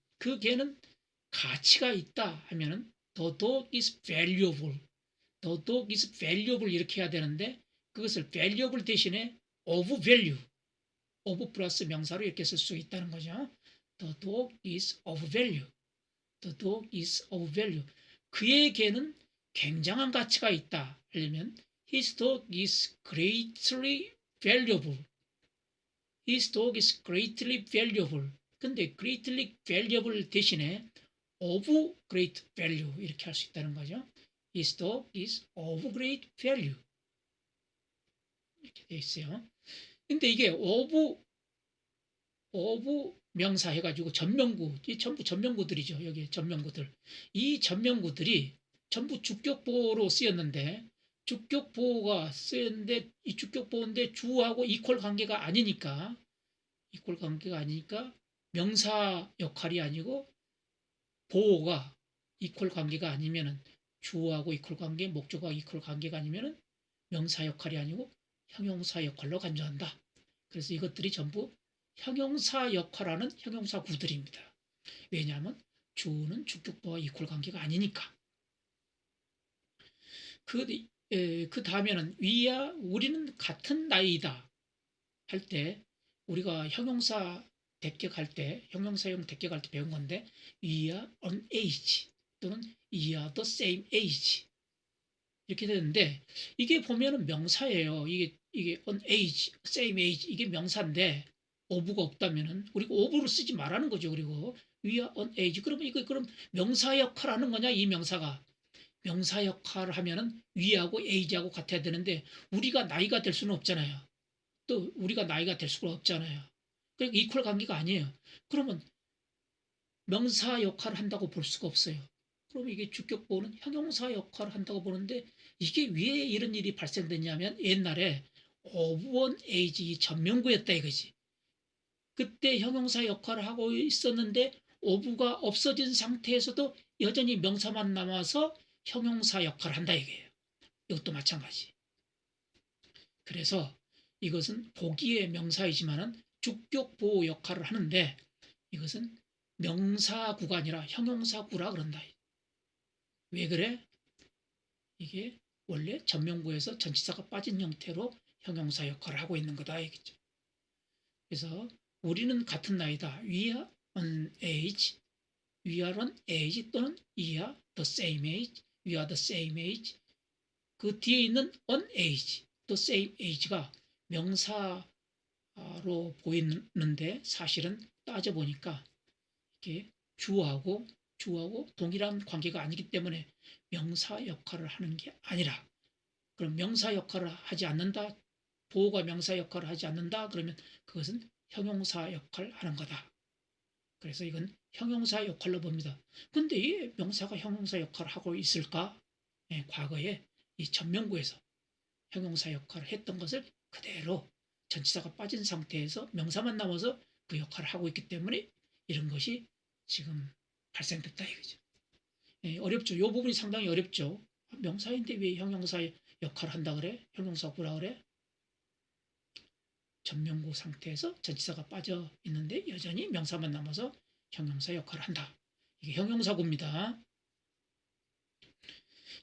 가치가 있다 하면은 the dog is valuable. the dog is valuable 이렇게 해야 되는데 그것을 valuable 대신에 of value, of 플러스 명사로 이렇게 쓸 수 있다는 거죠. The dog is of value. The dog is of value. 그의 개는 굉장한 가치가 있다 하려면 His dog is greatly valuable. His dog is greatly valuable. 근데 greatly valuable 대신에 of great value 이렇게 할 수 있다는 거죠. His dog is of great value. 이렇게 되어 있어요. 근데 이게 of 명사 해가지고 전명구, 이 전부 전명구들이죠. 여기 전명구들. 이 전명구들이 전부 주격보호로 쓰였는데 주격보호가 쓰였는데 이 주격보호인데 주어하고 이퀄 관계가 아니니까 명사 역할이 아니고 보호가 이퀄 관계가 아니면은 주어하고 이퀄 관계, 목적어가 이퀄 관계가 아니면은 명사 역할이 아니고 형용사 역할로 간주한다. 그래서 이것들이 전부 형용사 역할하는 형용사 구들입니다. 왜냐하면 주어는 주격보호와 이퀄 관계가 아니니까. 그 다음에는 위야 우리는 같은 나이다 할 때 우리가 형용사 대격할 때 형용사용 대격할 때 배운 건데 we are on age 또는 we are the same age 이렇게 되는데 이게 보면은 명사예요. 이게 on age, same age 이게 명사인데 of가 없다면은 우리가 of를 쓰지 말라는 거죠. 그리고 we are on age 그러면 이거 그럼 명사 역할하는 거냐 이 명사가 명사 역할을 하면은 we하고 age하고 같아야 되는데 우리가 나이가 될 수는 없잖아요. 또 우리가 나이가 될 수가 없잖아요. 그러니까 이퀄 관계가 아니에요. 그러면 명사 역할을 한다고 볼 수가 없어요. 그럼 이게 주격보호는 형용사 역할을 한다고 보는데 이게 왜 이런 일이 발생됐냐면 옛날에 of an age 전명구였다 이거지. 그때 형용사 역할을 하고 있었는데 of가 없어진 상태에서도 여전히 명사만 남아서 형용사 역할을 한다 이거예요. 이것도 마찬가지. 그래서 이것은 보기의 명사이지만은 주격 보호 역할을 하는데 이것은 명사구가 아니라 형용사구라 그런다. 왜 그래? 이게 원래 전명구에서 전치사가 빠진 형태로 형용사 역할을 하고 있는 거다 이겠죠. 그래서 우리는 같은 나이다. We are an age. We are an age 또는 we are the same age. We are the same age. 그 뒤에 있는 an age, the same age가 명사로 보이는데 사실은 따져보니까 이게 주어하고 동일한 관계가 아니기 때문에 명사 역할을 하는 게 아니라 그럼 명사 역할을 하지 않는다. 보호가 명사 역할을 하지 않는다. 그러면 그것은 형용사 역할을 하는 거다. 그래서 이건 형용사 역할로 봅니다. 근데 이 명사가 형용사 역할을 하고 있을까? 네, 과거에 이 전명구에서 형용사 역할을 했던 것을 그대로 전치사가 빠진 상태에서 명사만 남아서 그 역할을 하고 있기 때문에 이런 것이 지금 발생됐다 이거죠. 예, 어렵죠. 이 부분이 상당히 어렵죠. 명사인데 왜 형용사 역할을 한다 그래? 형용사구라 그래? 전명구 상태에서 전치사가 빠져 있는데 여전히 명사만 남아서 형용사 역할을 한다. 이게 형용사구입니다.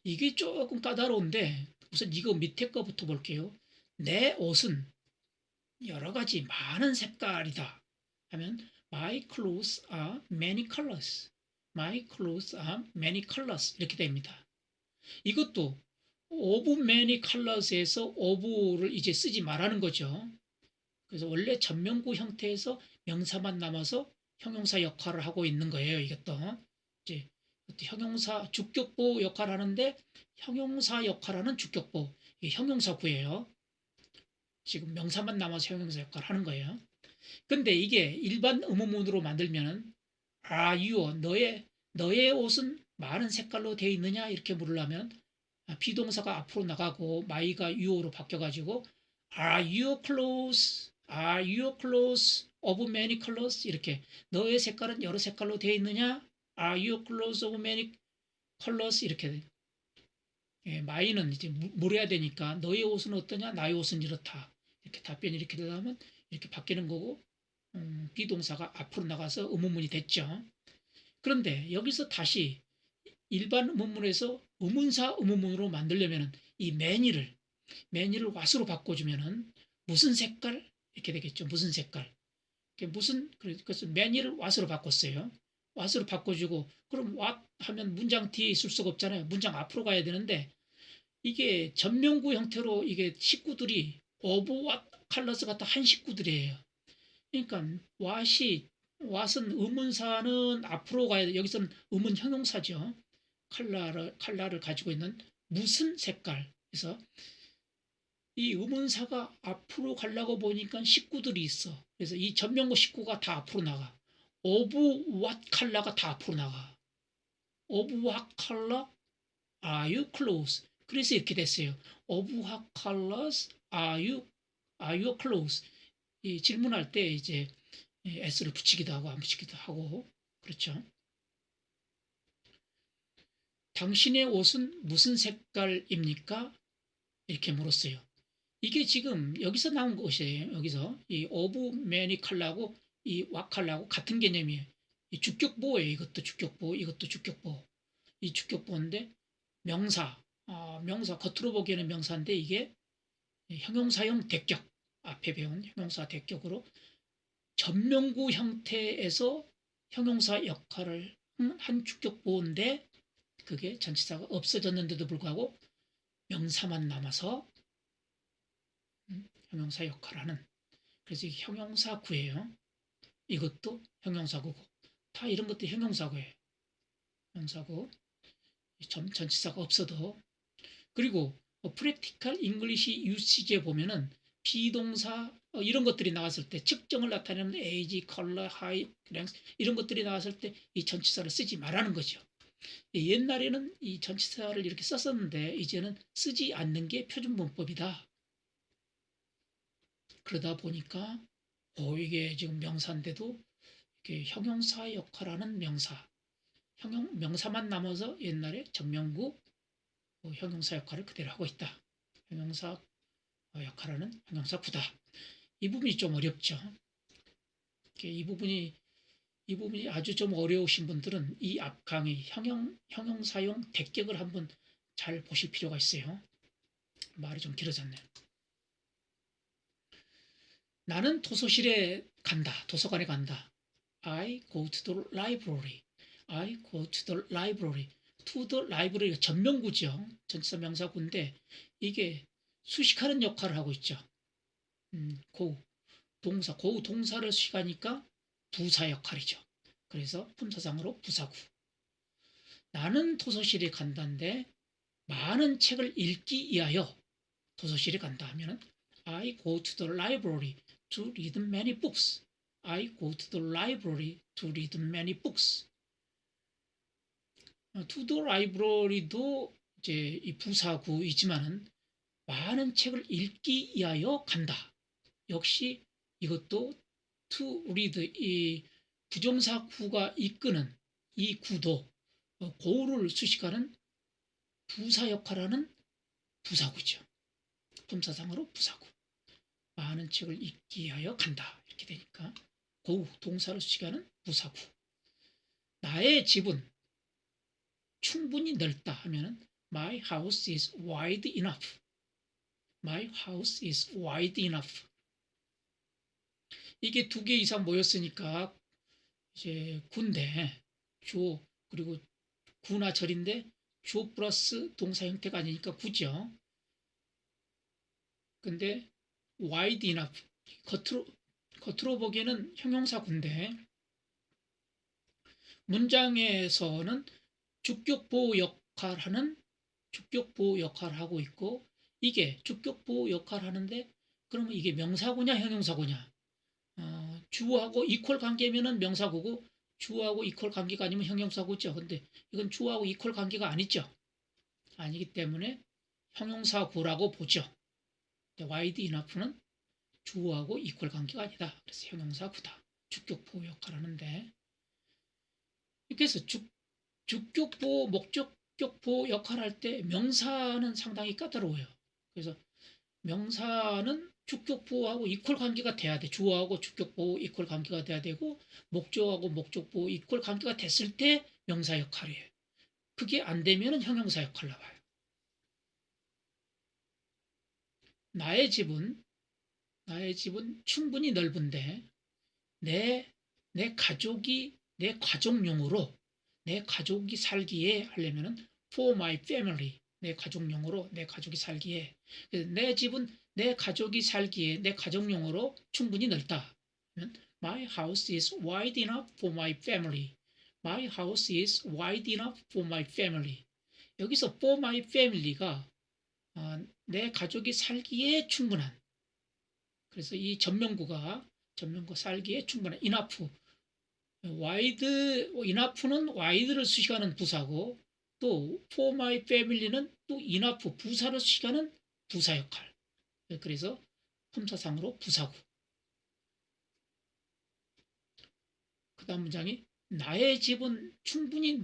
이게 조금 까다로운데 우선 이거 밑에 거부터 볼게요. 내 옷은 여러 가지 많은 색깔이다 하면 My clothes are many colors. My clothes are many colors 이렇게 됩니다. 이것도 of many colors에서 of를 이제 쓰지 말라는 거죠. 그래서 원래 전명구 형태에서 명사만 남아서 형용사 역할을 하고 있는 거예요. 이것도 이제 형용사 주격보 역할을 하는데 형용사 역할하는 주격보 이게 형용사구예요. 지금 명사만 남아서 형용사 역할을 하는 거예요. 근데 이게 일반 의문문으로 만들면은 너의 옷은 많은 색깔로 되어 있느냐 이렇게 물으려면 비동사가 앞으로 나가고 my가 you로 바뀌어가지고 Are your clothes of many colors? 이렇게 너의 색깔은 여러 색깔로 되어 있느냐? Are your clothes of many colors? 이렇게 돼. 예, my는 이제 물어야 되니까 너의 옷은 어떠냐? 나의 옷은 이렇다. 이렇게 답변이 이렇게 되면 이렇게 바뀌는 거고 비동사가 앞으로 나가서 의문문이 됐죠. 그런데 여기서 다시 일반 의문문에서 의문사 의문문으로 만들려면 이 many를 what으로 바꿔주면은 무슨 색깔? 이렇게 되겠죠. 무슨 색깔? 그래서 many를 what으로 바꿨어요. what으로 바꿔주고 그럼 what 하면 문장 뒤에 있을 수가 없잖아요. 문장 앞으로 가야 되는데 이게 전명구 형태로 이게 식구들이 of what colors 같은 한 식구들이에요. 그러니까 what은 의문사는 앞으로 가야 돼. 여기서는 의문 형용사죠. 컬러를 가지고 있는 무슨 색깔. 그래서 이 의문사가 앞으로 가려고 보니까 식구들이 있어. 그래서 이 전명구 식구가 다 앞으로 나가. of what color가 다 앞으로 나가. of what color are you clothes? 그래서 이렇게 됐어요. of what colors are your clothes? 이 질문할 때 이제 s를 붙이기도 하고 안 붙이기도 하고 그렇죠. 당신의 옷은 무슨 색깔입니까? 이렇게 물었어요. 이게 지금 여기서 나온 것이에요. 여기서 이 of many color하고 이 what color하고 같은 개념이에요. 이 주격보호예요. 이것도 주격보호, 이것도 주격보호. 이 주격보호인데 명사 겉으로 보기에는 명사인데 이게 형용사형 대격 앞에 배운 형용사 대격으로 전명구 형태에서 형용사 역할을 한 주격보호인데 그게 전치사가 없어졌는데도 불구하고 명사만 남아서 형용사 역할을 하는 그래서 이게 형용사구예요. 이것도 형용사구고 다 이런 것도 형용사구예요. 형용사구 전치사가 없어도 그리고 프랙티컬 잉글리시 유시지에 보면은 비동사 이런 것들이 나왔을 때 측정을 나타내는 에이지, 컬러, 하이, 랭스 이런 것들이 나왔을 때 이 전치사를 쓰지 말라는 거죠. 옛날에는 이 전치사를 이렇게 썼었는데 이제는 쓰지 않는 게 표준문법이다. 그러다 보니까 이게 지금 명사인데도 이렇게 형용사 역할하는 명사만 남아서 옛날에 전명구 형용사 역할을 그대로 하고 있다. 형용사 역할하는 형용사 구다. 이 부분이 좀 어렵죠. 이 부분이 아주 좀 어려우신 분들은 이 앞 강의 형용사용 대격을 한번 잘 보실 필요가 있어요. 말이 좀 길어졌네요. 나는 도서실에 간다. 도서관에 간다. I go to the library. I go to the library. to the library가 전명구죠. 전치사 명사구인데 이게 수식하는 역할을 하고 있죠. go 동사를 수식하니까 부사 역할이죠. 그래서 품사상으로 부사구. 나는 도서실에 간다인데 많은 책을 읽기 위하여 도서실에 간다 하면은 I go to the library to read many books. I go to the library to read many books. to the library도 이제 이 부사구이지만은 많은 책을 읽기 위하여 간다. 역시 이것도 to read 이 부정사구가 이끄는 이 구도 고를 수식하는 부사 역할하는 부사구죠. 품사상으로 부사구. 많은 책을 읽기 위하여 간다. 이렇게 되니까 고 동사를 수식하는 부사구. 나의 집은 충분히 넓다 하면은 My house is wide enough. My house is wide enough. 이게 두 개 이상 모였으니까 이제 구인데 주어 그리고 구나 절인데 주어 플러스 동사 형태가 아니니까 구죠. 근데 wide enough 겉으로 보기에는 형용사 구인데 문장에서는 주격보호 역할을 하고 있고 이게 주격보호 역할을 하는데 그러면 이게 명사구냐 형용사구냐? 주어하고 이퀄 관계면은 명사구고 주어하고 이퀄 관계가 아니면 형용사구죠. 근데 이건 주어하고 이퀄 관계가 아니죠. 아니기 때문에 형용사구라고 보죠. wide enough는 주어하고 이퀄 관계가 아니다. 그래서 형용사구다. 주격보호 역할을 하는데 그래서 주격보호, 목적격보호 역할을 할 때 명사는 상당히 까다로워요. 그래서 명사는 주격보호하고 이퀄 관계가 돼야 돼. 주어하고 주격보호 이퀄 관계가 돼야 되고 목적하고 목적보호 이퀄 관계가 됐을 때 명사 역할이에요. 그게 안 되면 형용사 역할 나와요. 나의 집은 충분히 넓은데 내 가족이 살기에 하려면은 for my family 내 가족용으로 내 가족이 살기에 내 집은 내 가족이 살기에 내 가족용으로 충분히 넓다. My house is wide enough for my family. My house is wide enough for my family. 여기서 for my family가 내 가족이 살기에 충분한. 그래서 이 전명구 살기에 충분한 enough. enough는 wide를 수식하는 부사고 또 for my family는 또 enough 부사를 수식하는 부사 역할. 그래서 품사상으로 부사구. 그 다음 문장이 나의 집은 충분히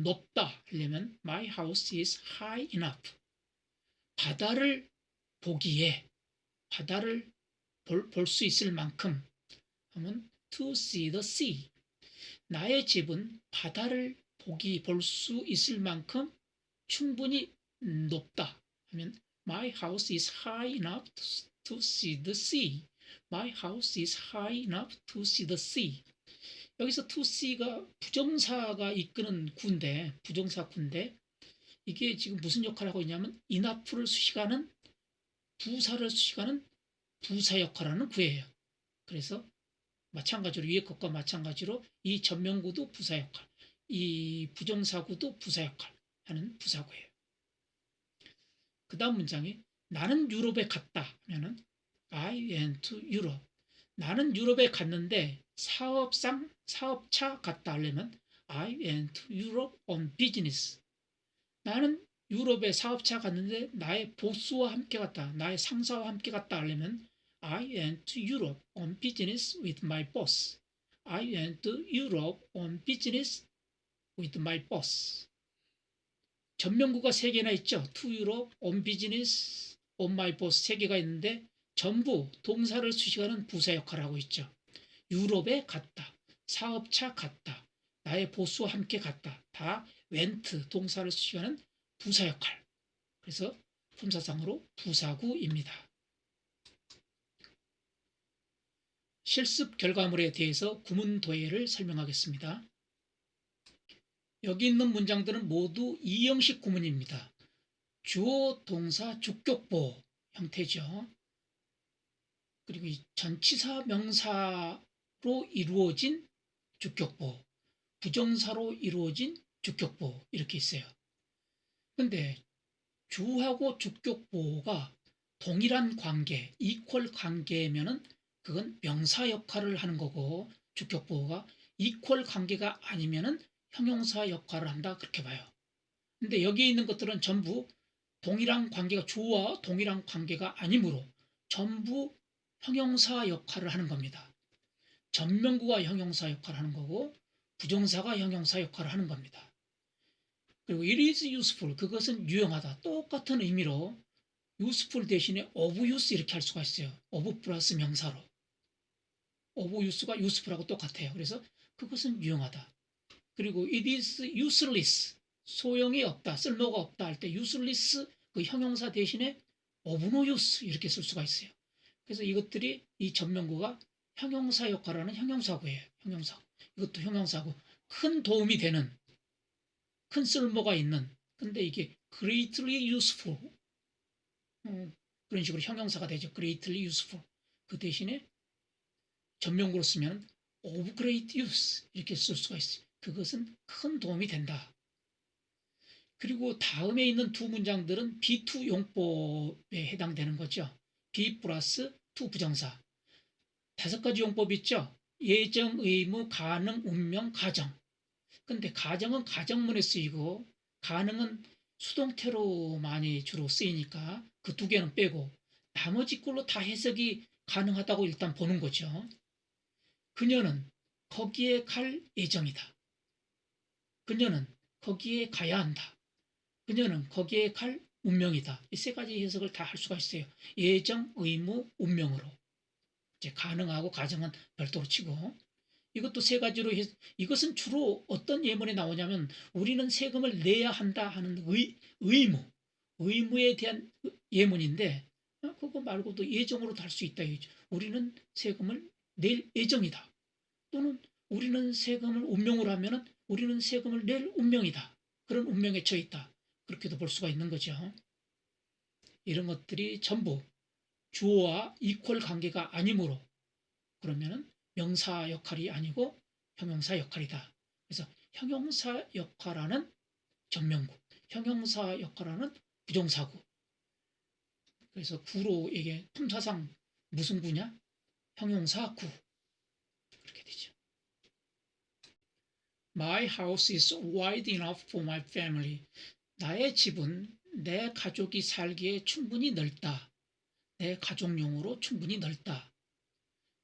높다 하려면 my house is high enough. 바다를 볼 수 있을 만큼 하면 to see the sea. 나의 집은 바다를 볼 수 있을 만큼 충분히 높다 하면 My house is high enough to see the sea. My house is high enough to see the sea. 여기서 to see가 부정사가 이끄는 구인데 부정사구인데 이게 지금 무슨 역할을 하고 있냐면 enough를 수식하는 부사를 수식하는 부사 역할을 하는 구예요. 그래서 마찬가지로 위의 것과 마찬가지로 이 전명구도 부사 역할, 이 부정사구도 부사 역할 하는 부사구예요. 그 다음 문장이 나는 유럽에 갔다 하면은 I went to Europe. 나는 유럽에 갔는데 사업차 갔다 하려면 I went to Europe on business. 나는 유럽에 사업차 갔는데 나의 보스와 함께 갔다, 나의 상사와 함께 갔다 하려면 I went to Europe on business with my boss. I went to Europe on business with my boss. 전명구가 3개나 있죠. To Europe, on business, on my boss 3개가 있는데 전부 동사를 수식하는 부사 역할을 하고 있죠. 유럽에 갔다, 사업차 갔다, 나의 보스와 함께 갔다. 다 went 동사를 수식하는 부사 역할. 그래서 품사상으로 부사구입니다. 실습 결과물에 대해서 구문 도해를 설명하겠습니다. 여기 있는 문장들은 모두 이형식 구문입니다. 주어, 동사, 주격보 형태죠. 그리고 이 전치사, 명사로 이루어진 주격보, 부정사로 이루어진 주격보 이렇게 있어요. 근데 주하고 주격보가 동일한 관계, 이퀄 관계면은 그건 명사 역할을 하는 거고 주격보가 이퀄 관계가 아니면은 형용사 역할을 한다 그렇게 봐요. 근데 여기에 있는 것들은 전부 동일한 관계가 주어와 동일한 관계가 아니므로 전부 형용사 역할을 하는 겁니다. 전명구가 형용사 역할을 하는 거고 부정사가 형용사 역할을 하는 겁니다. 그리고 it is useful, 그것은 유용하다. 똑같은 의미로 useful 대신에 of use 이렇게 할 수가 있어요. of 플러스 명사로. of use가 useful하고 똑같아요. 그래서 그것은 유용하다. 그리고 it is useless, 소용이 없다, 쓸모가 없다 할 때 useless 그 형용사 대신에 of no use 이렇게 쓸 수가 있어요. 그래서 이것들이 이 전명구가 형용사 역할을 하는 형용사구예요. 형용사. 이것도 형용사고 큰 도움이 되는, 큰 쓸모가 있는, 근데 이게 greatly useful 그런 식으로 형용사가 되죠. greatly useful. 그 대신에 전명구로 쓰면 of great use 이렇게 쓸 수가 있어요. 그것은 큰 도움이 된다. 그리고 다음에 있는 두 문장들은 be2 용법에 해당되는 거죠. be 플러스 to 부정사. 5가지 용법 있죠. 예정, 의무, 가능, 운명, 가정. 근데 가정은 가정문에 쓰이고 가능은 수동태로 많이 주로 쓰이니까 그 2개는 빼고 나머지 걸로 다 해석이 가능하다고 일단 보는 거죠. 그녀는 거기에 갈 예정이다. 그녀는 거기에 가야 한다. 그녀는 거기에 갈 운명이다. 이 3가지 해석을 다 할 수가 있어요. 예정, 의무, 운명으로. 이제 가능하고 가정은 별도로 치고 이것도 3가지로 이것은 주로 어떤 예문에 나오냐면 우리는 세금을 내야 한다 하는 의무에 대한 예문인데 그거 말고도 예정으로도 할 수 있다. 우리는 세금을 낼 예정이다. 또는 우리는 세금을 운명으로 하면은 우리는 세금을 낼 운명이다. 그런 운명에 처해 있다. 그렇게도 볼 수가 있는 거죠. 이런 것들이 전부 주어와 이퀄 관계가 아니므로 그러면은 명사 역할이 아니고 형용사 역할이다. 그래서 형용사 역할하는 전명구, 형용사 역할하는 부정사구. 그래서 구로 이게 품사상 무슨 구냐? 형용사구. 그렇게 되죠. My house is wide enough for my family. 나의 집은 내 가족이 살기에 충분히 넓다. 내 가족용으로 충분히 넓다.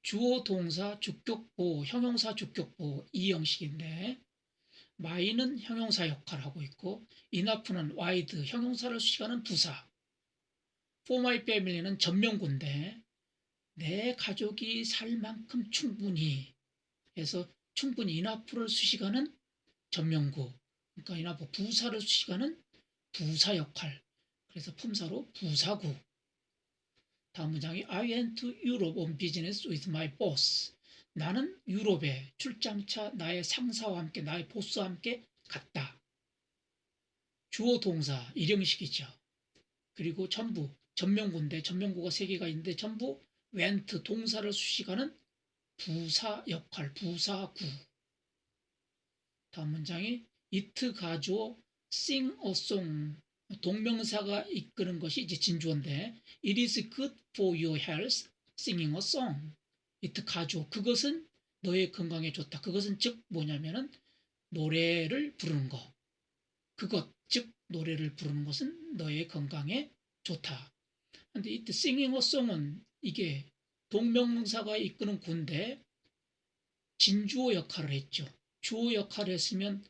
주어, 동사, 주격보, 형용사, 주격보 이 형식인데 my는 형용사 역할을 하고 있고 enough는 wide, 형용사를 수식하는 부사. for my family는 전명구인데 내 가족이 살 만큼 충분히 해서 충분히 enough를 수식하는 전명구. 그러니까 enough 부사를 수식하는 부사 역할. 그래서 품사로 부사구. 다음 문장이 I went to Europe on business with my boss. 나는 유럽에 출장차 나의 상사와 함께 나의 보스와 함께 갔다. 주어 동사 일형식이죠. 그리고 전부 전명구인데 전명구가 3개가 있는데 전부 went 동사를 수식하는 부사 역할, 부사구. 다음 문장이 it 가주어 sing a song. 동명사가 이끄는 것이 이제 진주어인데 it is good for your health singing a song. it 가주어 그것은 너의 건강에 좋다. 그것은 즉 뭐냐면은 노래를 부르는 거. 그것 즉 노래를 부르는 것은 너의 건강에 좋다. 근데 it singing a song은 이게 동명사가 이끄는 구인데 진주어 역할을 했죠. 주어 역할을 했으면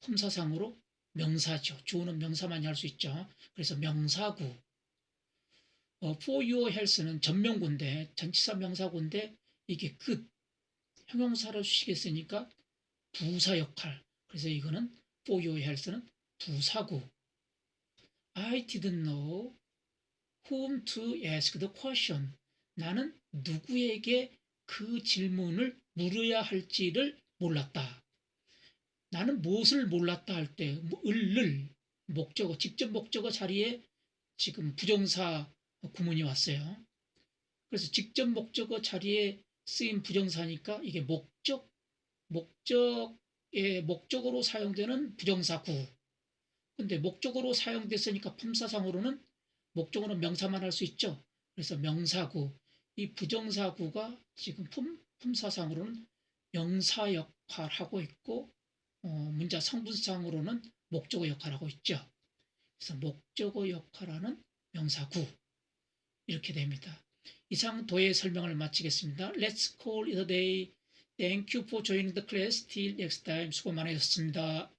품사상으로 명사죠. 주어는 명사만이 할 수 있죠. 그래서 명사구. For your health는 전명구인데 전치사 명사구인데 이게 끝 형용사를 수식했으니까 부사 역할. 그래서 이거는 for your health는 부사구. I didn't know whom to ask the question. 나는 누구에게 그 질문을 물어야 할지를 몰랐다. 나는 무엇을 몰랐다 할 때 을을 목적어, 직접 목적어 자리에 지금 부정사 구문이 왔어요. 그래서 직접 목적어 자리에 쓰인 부정사니까 이게 목적으로 사용되는 부정사구. 근데 목적으로 사용됐으니까 품사상으로는 목적어는 명사만 할 수 있죠. 그래서 명사구. 이 부정사구가 지금 품사상으로는 명사 역할하고 있고 문자 성분상으로는 목적어 역할하고 있죠. 그래서 목적어 역할하는 명사구 이렇게 됩니다. 이상 도의 설명을 마치겠습니다. Let's call it a day. Thank you for joining the class. Till next time. 수고 많으셨습니다.